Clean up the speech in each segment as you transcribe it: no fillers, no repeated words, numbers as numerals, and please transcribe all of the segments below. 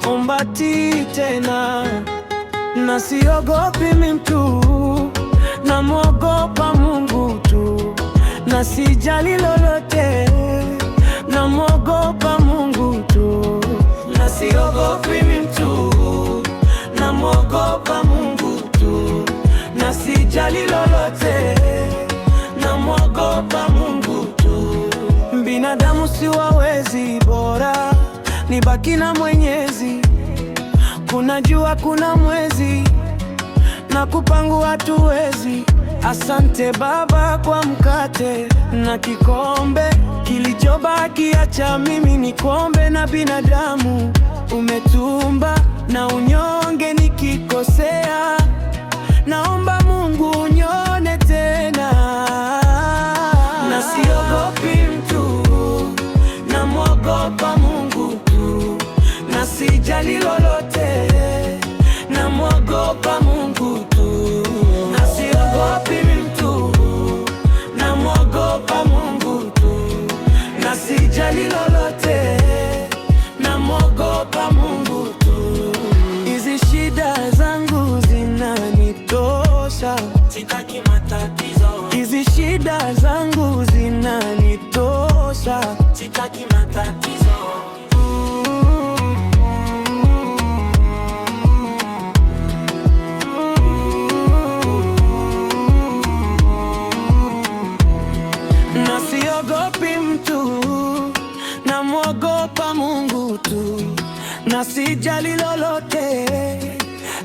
Ombati tena na siogopi mtu, namwogopa Mungu tu, na sijali lolote, namwogopa Mungu tu, na siogopi mtu, namwogopa Mungu tu, na sijali lolote, namwogopa Mungu tu. Binadamu siwawezi, bora nibaki na Mwenyezi. Kuna jua, kuna mwezi, na kupangua hatuwezi. Asante Baba kwa mkate na kikombe kilichobaki, acha mimi nikombe. Na binadamu umetumba na unyonge, nikikosea naomba Mungu unione tena. Na siogopi mtu, namwogopa Mungu tu, na sijali lolote, namwogopa Mungu tu, na siogopi mtu, namwogopa Mungu tu, na sijali lolote, namwogopa Mungu tu. Hizi shida zangu zinanitosha, sitaki matatizo. Hizi shida zangu zinanitosha, sitaki matatizo. Na siogopi mtu, namwogopa Mungu tu, na sijali lolote,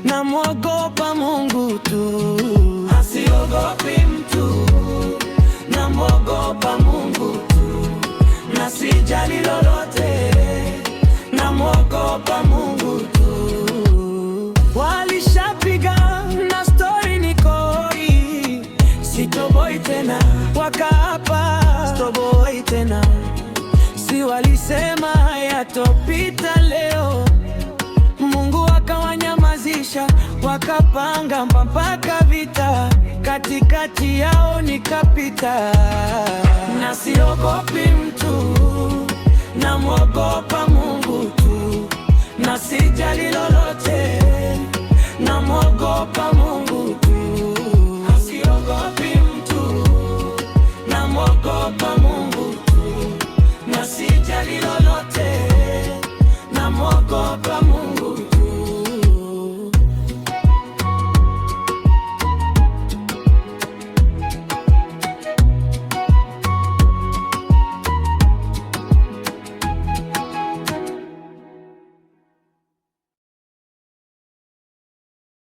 namwogopa Mungu tu. Na siogopi mtu, namwogopa Mungu tu, na sijali lolote, namwogopa Mungu tu. Walishapiga na story nikoi, sitoboi tena, wakaapa sitoboi tena. Si walisema yatopita leo, Mungu akawanyamazisha, wakapanga mpaka vita, katikati yao nikapita. Na siogopi mtu, namwogopa Mungu tu, na sijali lolote, namwogopa Mungu tu. Na siogopi mtu, namwogopa Mungu tu, na sijali lolote, namwogopa Mungu.